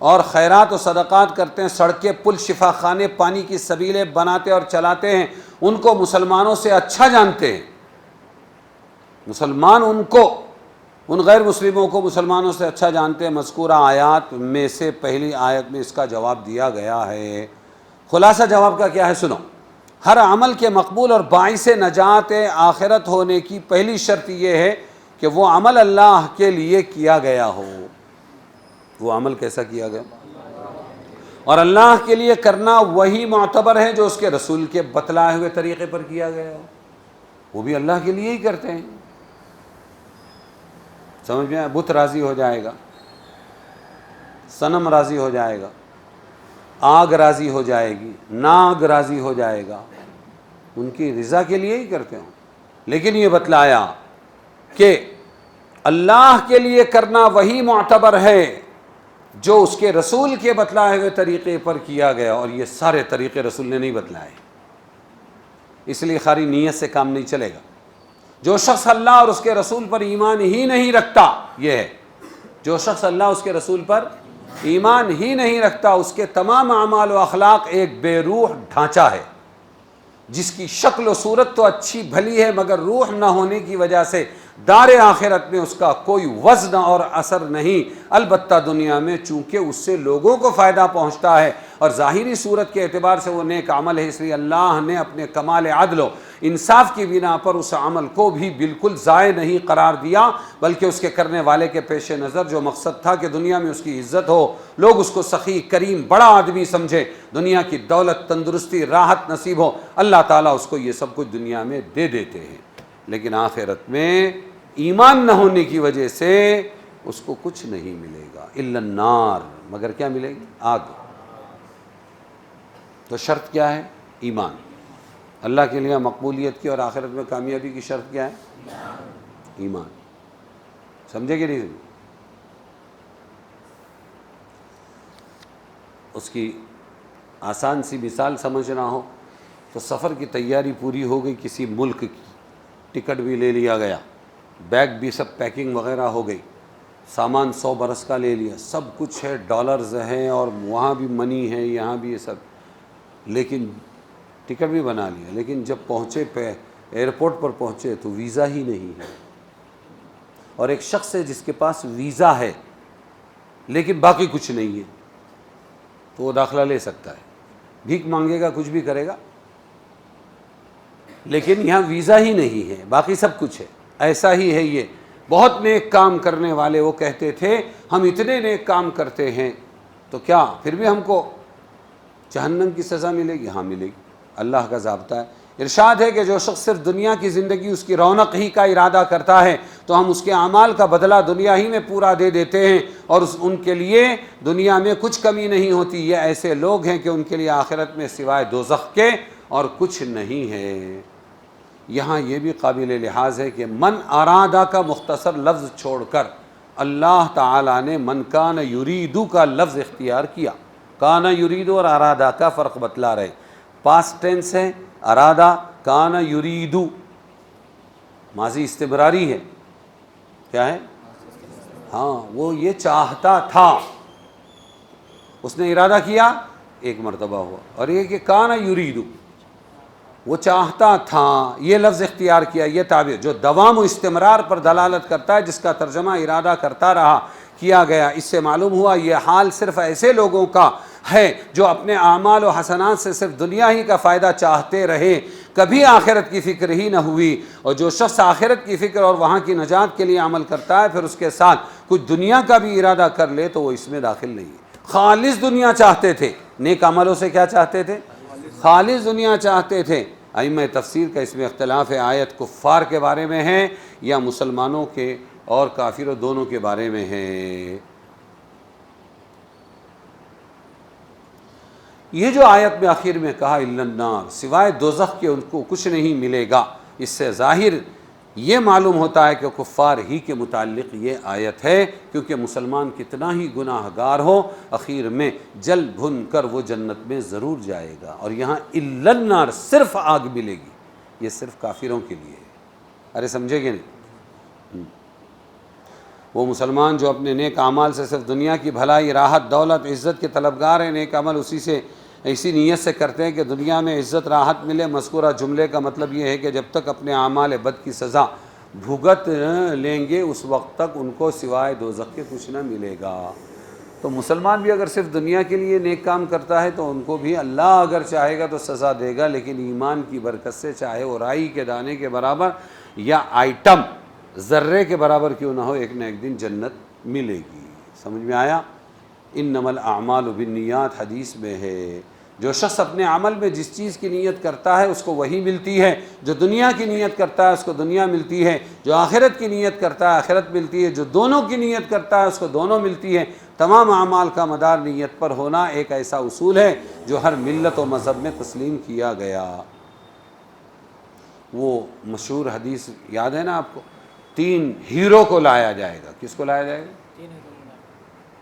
اور خیرات و صدقات کرتے ہیں، سڑکیں پل شفا خانے پانی کی سبیلیں بناتے اور چلاتے ہیں، ان کو مسلمانوں سے اچھا جانتے ہیں، مسلمان ان غیر مسلموں کو مسلمانوں سے اچھا جانتے ہیں۔ مذکورہ آیات میں سے پہلی آیت میں اس کا جواب دیا گیا ہے۔ خلاصہ جواب کا کیا ہے؟ سنو، ہر عمل کے مقبول اور باعث نجات آخرت ہونے کی پہلی شرط یہ ہے کہ وہ عمل اللہ کے لیے کیا گیا ہو۔ وہ عمل کیسا کیا گیا؟ اور اللہ کے لیے کرنا وہی معتبر ہے جو اس کے رسول کے بتلائے ہوئے طریقے پر کیا گیا ہو، وہ بھی اللہ کے لیے ہی کرتے ہیں۔ سمجھ میں؟ بت راضی ہو جائے گا، صنم راضی ہو جائے گا، آگ راضی ہو جائے گی، ناگ راضی ہو جائے گا، ان کی رضا کے لیے ہی کرتے ہوں۔ لیکن یہ بتلایا کہ اللہ کے لیے کرنا وہی معتبر ہے جو اس کے رسول کے بتلائے ہوئے طریقے پر کیا گیا، اور یہ سارے طریقے رسول نے نہیں بتلائے، اس لیے خالی نیت سے کام نہیں چلے گا۔ جو شخص اللہ اور اس کے رسول پر ایمان ہی نہیں رکھتا، یہ ہے جو شخص اللہ اور اس کے رسول پر ایمان ہی نہیں رکھتا، اس کے تمام اعمال و اخلاق ایک بے روح ڈھانچہ ہے، جس کی شکل و صورت تو اچھی بھلی ہے مگر روح نہ ہونے کی وجہ سے دار آخرت میں اس کا کوئی وزن اور اثر نہیں، البتہ دنیا میں چونکہ اس سے لوگوں کو فائدہ پہنچتا ہے اور ظاہری صورت کے اعتبار سے وہ نیک عمل ہے، اس لیے اللہ نے اپنے کمال عدل و انصاف کی بنا پر اس عمل کو بھی بالکل ضائع نہیں قرار دیا، بلکہ اس کے کرنے والے کے پیش نظر جو مقصد تھا کہ دنیا میں اس کی عزت ہو، لوگ اس کو سخی کریم بڑا آدمی سمجھے، دنیا کی دولت تندرستی راحت نصیب ہو، اللہ تعالیٰ اس کو یہ سب کچھ دنیا میں دے دیتے ہیں، لیکن آخرت میں ایمان نہ ہونے کی وجہ سے اس کو کچھ نہیں ملے گا الا النار، مگر کیا ملے گی؟ آگ۔ تو شرط کیا ہے؟ ایمان۔ اللہ کے لیے مقبولیت کی اور آخرت میں کامیابی کی شرط کیا ہے؟ ایمان۔ سمجھے کہ نہیں؟ اس کی آسان سی مثال سمجھنا ہو تو سفر کی تیاری پوری ہو گئی، کسی ملک کی ٹکٹ بھی لے لیا گیا، بیگ بھی سب پیکنگ وغیرہ ہو گئی، سامان 100 برس کا لے لیا، سب کچھ ہے، ڈالرز ہیں اور وہاں بھی منی ہے، یہاں بھی یہ سب، لیکن ٹکٹ بھی بنا لیا، لیکن جب پہنچے ایئرپورٹ پر پہنچے تو ویزا ہی نہیں ہے، اور ایک شخص ہے جس کے پاس ویزا ہے لیکن باقی کچھ نہیں ہے، تو وہ داخلہ لے سکتا ہے، بھیک مانگے گا، کچھ بھی کرے گا، لیکن یہاں ویزا ہی نہیں ہے، باقی سب کچھ ہے۔ ایسا ہی ہے یہ، بہت نیک کام کرنے والے وہ کہتے تھے ہم اتنے نیک کام کرتے ہیں تو کیا پھر بھی ہم کو جہنم کی سزا ملے گی؟ ہاں ملے گی، اللہ کا ضابطہ ہے۔ ارشاد ہے کہ جو شخص صرف دنیا کی زندگی اس کی رونق ہی کا ارادہ کرتا ہے تو ہم اس کے اعمال کا بدلہ دنیا ہی میں پورا دے دیتے ہیں، اور ان کے لیے دنیا میں کچھ کمی نہیں ہوتی۔ یہ ایسے لوگ ہیں کہ ان کے لیے آخرت میں سوائے دوزخ کے اور کچھ نہیں ہے۔ یہاں یہ بھی قابل لحاظ ہے کہ من ارادہ کا مختصر لفظ چھوڑ کر اللہ تعالیٰ نے من کان یریدو کا لفظ اختیار کیا۔ کان یریدو اور ارادہ کا فرق بتلا رہے، پاسٹ ٹینس ہے ارادہ، کان یریدو ماضی استمراری ہے، کیا ہے؟ ہاں، وہ یہ چاہتا تھا، اس نے ارادہ کیا ایک مرتبہ ہوا، اور یہ کہ کان یریدو وہ چاہتا تھا، یہ لفظ اختیار کیا، یہ تعبیر جو دوام و استمرار پر دلالت کرتا ہے، جس کا ترجمہ ارادہ کرتا رہا کیا گیا۔ اس سے معلوم ہوا یہ حال صرف ایسے لوگوں کا ہے جو اپنے اعمال و حسنات سے صرف دنیا ہی کا فائدہ چاہتے رہے، کبھی آخرت کی فکر ہی نہ ہوئی، اور جو شخص آخرت کی فکر اور وہاں کی نجات کے لیے عمل کرتا ہے پھر اس کے ساتھ کچھ دنیا کا بھی ارادہ کر لے تو وہ اس میں داخل نہیں ہے۔ خالص دنیا چاہتے تھے، نیک عملوں سے کیا چاہتے تھے؟ خالص دنیا چاہتے تھے۔ ائمہ تفسیر کا اس میں اختلاف ہے، آیت کفار کے بارے میں ہے یا مسلمانوں کے اور کافروں دونوں کے بارے میں ہے۔ یہ جو آیت میں آخر میں کہا الا النار، سوائے دوزخ کے ان کو کچھ نہیں ملے گا، اس سے ظاہر یہ معلوم ہوتا ہے کہ کفار ہی کے متعلق یہ آیت ہے، کیونکہ مسلمان کتنا ہی گناہ گار ہو اخیر میں جل بھن کر وہ جنت میں ضرور جائے گا، اور یہاں الا النار صرف آگ ملے گی، یہ صرف کافروں کے لیے ہے۔ ارے سمجھے گے نہیں؟ وہ مسلمان جو اپنے نیک اعمال سے صرف دنیا کی بھلائی، راحت، دولت، عزت کے طلبگار ہیں، نیک عمل اسی نیت سے کرتے ہیں کہ دنیا میں عزت راحت ملے۔ مذکورہ جملے کا مطلب یہ ہے کہ جب تک اپنے اعمال بد کی سزا بھگت لیں گے اس وقت تک ان کو سوائے دوزخ کے کچھ نہ ملے گا۔ تو مسلمان بھی اگر صرف دنیا کے لیے نیک کام کرتا ہے تو ان کو بھی اللہ اگر چاہے گا تو سزا دے گا، لیکن ایمان کی برکت سے چاہے وہ رائی کے دانے کے برابر یا آئٹم ذرے کے برابر کیوں نہ ہو، ایک نہ ایک دن جنت ملے گی۔ سمجھ میں آیا؟ انما الاعمال بالنیات حدیث میں ہے، جو شخص اپنے عمل میں جس چیز کی نیت کرتا ہے اس کو وہی ملتی ہے، جو دنیا کی نیت کرتا ہے اس کو دنیا ملتی ہے، جو آخرت کی نیت کرتا ہے آخرت ملتی ہے، جو دونوں کی نیت کرتا ہے اس کو دونوں ملتی ہے۔ تمام اعمال کا مدار نیت پر ہونا ایک ایسا اصول ہے جو ہر ملت و مذہب میں تسلیم کیا گیا۔ وہ مشہور حدیث یاد ہے نا آپ کو، 3 ہیرو کو لایا جائے گا. کس کو لایا جائے گا؟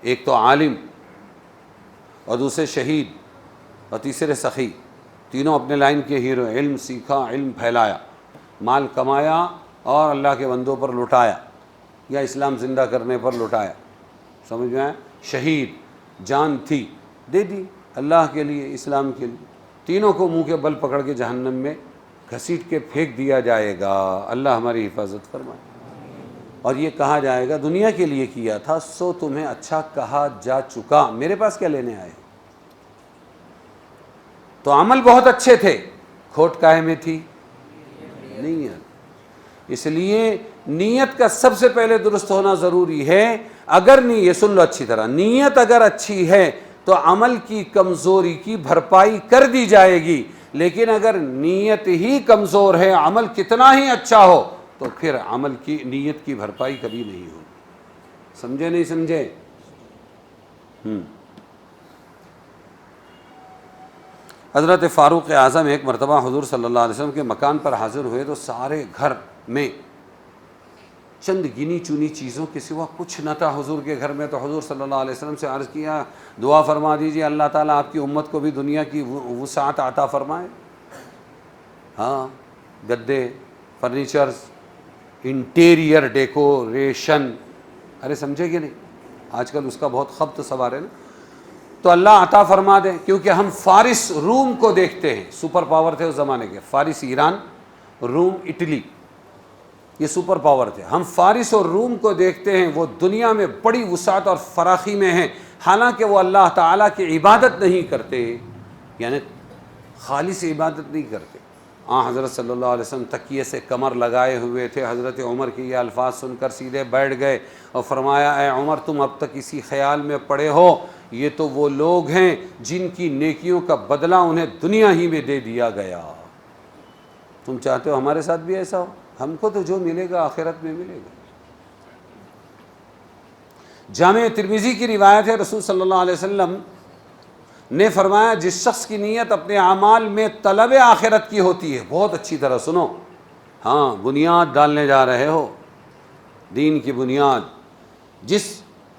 ایک تو عالم، اور دوسرے شہید، اور تیسرے سخی. تینوں اپنے لائن کے ہیرو. علم سیکھا، علم پھیلایا، مال کمایا اور اللہ کے بندوں پر لٹایا یا اسلام زندہ کرنے پر لٹایا. سمجھ میں آیا؟ شہید، جان تھی دے دی اللہ کے لیے، اسلام کے لیے. تینوں کو منہ کے بل پکڑ کے جہنم میں گھسیٹ کے پھینک دیا جائے گا. اللہ ہماری حفاظت فرمائے. اور یہ کہا جائے گا دنیا کے لیے کیا تھا سو تمہیں اچھا کہا جا چکا، میرے پاس کیا لینے آئے؟ تو عمل بہت اچھے تھے، کھوٹ کاہے میں تھی؟ نیت. اس لیے نیت کا سب سے پہلے درست ہونا ضروری ہے. اگر یہ سن لو اچھی طرح، نیت اگر اچھی ہے تو عمل کی کمزوری کی بھرپائی کر دی جائے گی. لیکن اگر نیت ہی کمزور ہے، عمل کتنا ہی اچھا ہو، تو پھر عمل کی نیت کی بھرپائی کبھی نہیں ہوگی. سمجھے نہیں سمجھے؟ حضرت فاروق اعظم ایک مرتبہ حضور صلی اللہ علیہ وسلم کے مکان پر حاضر ہوئے تو سارے گھر میں چند گنی چنی چیزوں کے سوا کچھ نہ تھا حضور کے گھر میں. تو حضور صلی اللہ علیہ وسلم سے عرض کیا دعا فرما دیجیے اللہ تعالیٰ آپ کی امت کو بھی دنیا کی وسعت عطا فرمائے. ہاں، گدے، فرنیچرز، انٹیریئر ڈیکوریشن، ارے سمجھے کہ نہیں؟ آج کل اس کا بہت خبط سوار ہے نا. تو اللہ عطا فرما دے، کیونکہ ہم فارس روم کو دیکھتے ہیں. سپر پاور تھے اس زمانے کے. فارس ایران، روم اٹلی، یہ سپر پاور تھے. ہم فارس اور روم کو دیکھتے ہیں، وہ دنیا میں بڑی وسعت اور فراخی میں ہیں، حالانکہ وہ اللہ تعالیٰ کی عبادت نہیں کرتے، یعنی خالص عبادت نہیں کرتے. حضرت صلی اللہ علیہ وسلم تکیے سے کمر لگائے ہوئے تھے. حضرت عمر کے یہ الفاظ سن کر سیدھے بیٹھ گئے اور فرمایا اے عمر تم اب تک اسی خیال میں پڑے ہو یہ تو وہ لوگ ہیں جن کی نیکیوں کا بدلہ انہیں دنیا ہی میں دے دیا گیا. تم چاہتے ہو ہمارے ساتھ بھی ایسا ہو؟ ہم کو تو جو ملے گا آخرت میں ملے گا. جامع ترمذی کی روایت ہے، رسول صلی اللہ علیہ وسلم نے فرمایا جس شخص کی نیت اپنے اعمال میں طلب آخرت کی ہوتی ہے، بہت اچھی طرح سنو، ہاں بنیاد ڈالنے جا رہے ہو، دین کی بنیاد. جس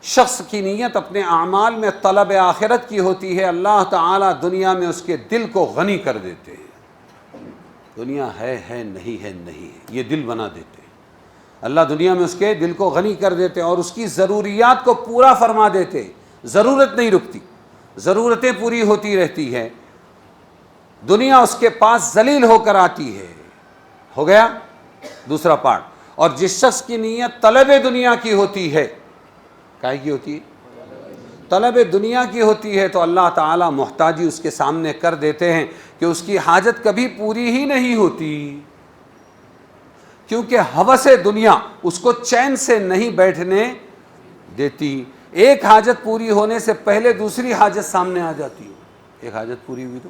شخص کی نیت اپنے اعمال میں طلب آخرت کی ہوتی ہے، اللہ تعالیٰ دنیا میں اس کے دل کو غنی کر دیتے ہیں. دنیا ہے نہیں ہے نہیں ہے، یہ دل بنا دیتے ہیں. اللہ دنیا میں اس کے دل کو غنی کر دیتے اور اس کی ضروریات کو پورا فرما دیتے. ضرورت نہیں رکتی، ضرورتیں پوری ہوتی رہتی ہے. دنیا اس کے پاس ذلیل ہو کر آتی ہے. ہو گیا دوسرا پارٹ. اور جس شخص کی نیت طلب دنیا کی ہوتی ہے، کائے کی ہوتی ہے؟ طلب دنیا کی ہوتی ہے، تو اللہ تعالیٰ محتاجی اس کے سامنے کر دیتے ہیں کہ اس کی حاجت کبھی پوری ہی نہیں ہوتی، کیونکہ ہوس دنیا اس کو چین سے نہیں بیٹھنے دیتی. ایک حاجت پوری ہونے سے پہلے دوسری حاجت سامنے آ جاتی ہے. ایک حاجت پوری ہوئی تو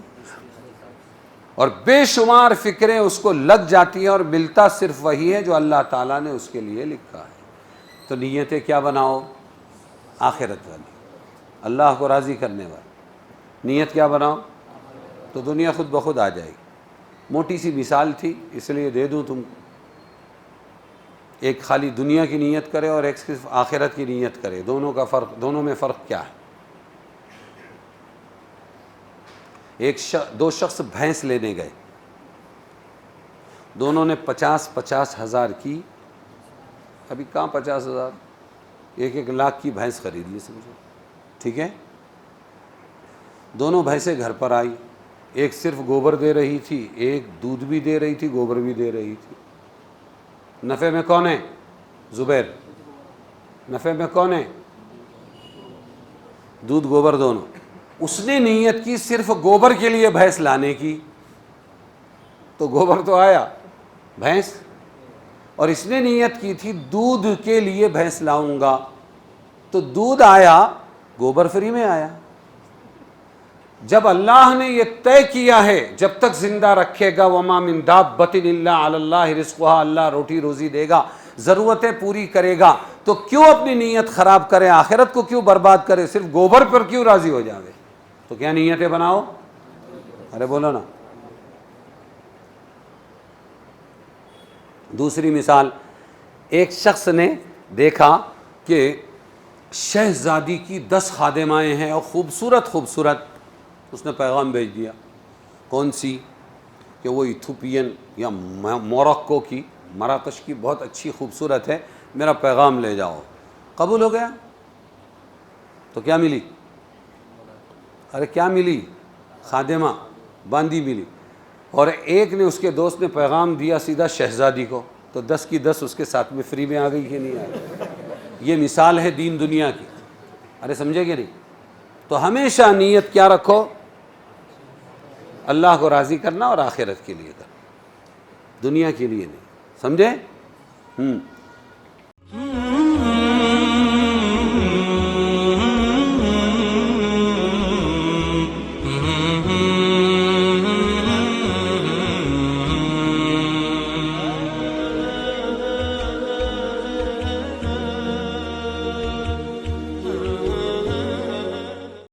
اور بے شمار فکریں اس کو لگ جاتی ہیں، اور ملتا صرف وہی ہے جو اللہ تعالیٰ نے اس کے لیے لکھا ہے. تو نیتیں کیا بناؤ؟ آخرت والی، اللہ کو راضی کرنے والی نیت کیا بناؤ، تو دنیا خود بخود آ جائے گی. موٹی سی مثال تھی اس لیے دے دوں تم کو. ایک خالی دنیا کی نیت کرے اور ایک صرف آخرت کی نیت کرے، دونوں کا فرق، دونوں میں فرق کیا ہے؟ دو شخص بھینس لینے گئے، دونوں نے 50,000 ہزار کی، ابھی کہاں 50,000، 1 لاکھ کی بھینس خرید لی سمجھو، ٹھیک ہے. دونوں بھینسیں گھر پر آئی، ایک صرف گوبر دے رہی تھی، ایک دودھ بھی دے رہی تھی، گوبر بھی دے رہی تھی. نفع میں کون ہے؟ زبیر. نفع میں کون ہے؟ دودھ گوبر دونوں. اس نے نیت کی صرف گوبر کے لیے بھینس لانے کی، تو گوبر تو آیا، بھینس. اور اس نے نیت کی تھی دودھ کے لیے بھینس لاؤں گا، تو دودھ آیا، گوبر فری میں آیا. جب اللہ نے یہ طے کیا ہے جب تک زندہ رکھے گا وما من دابۃ الا علی اللہ رزقها، اللہ روٹی روزی دے گا، ضرورتیں پوری کرے گا، تو کیوں اپنی نیت خراب کرے، آخرت کو کیوں برباد کرے، صرف گوبر پر کیوں راضی ہو جاوے. تو کیا نیتیں بناؤ، ارے بولو نا. دوسری مثال، ایک شخص نے دیکھا کہ شہزادی کی 10 خادمائیں ہیں اور خوبصورت خوبصورت. اس نے پیغام بھیج دیا. کون سی؟ کہ وہ ایتھوپین یا موروکو کی، مراکش کی بہت اچھی خوبصورت ہے، میرا پیغام لے جاؤ. قبول ہو گیا. تو کیا ملی؟ ارے کیا ملی؟ خادمہ باندی ملی. اور ایک نے، اس کے دوست نے پیغام دیا سیدھا شہزادی کو، تو 10 کی 10 اس کے ساتھ میں فری میں آ گئی کہ نہیں آئی؟ یہ مثال ہے دین دنیا کی. ارے سمجھے کہ نہیں؟ تو ہمیشہ نیت کیا رکھو؟ اللہ کو راضی کرنا اور آخرت کے لیے کرنا، دنیا کے لیے نہیں. سمجھے؟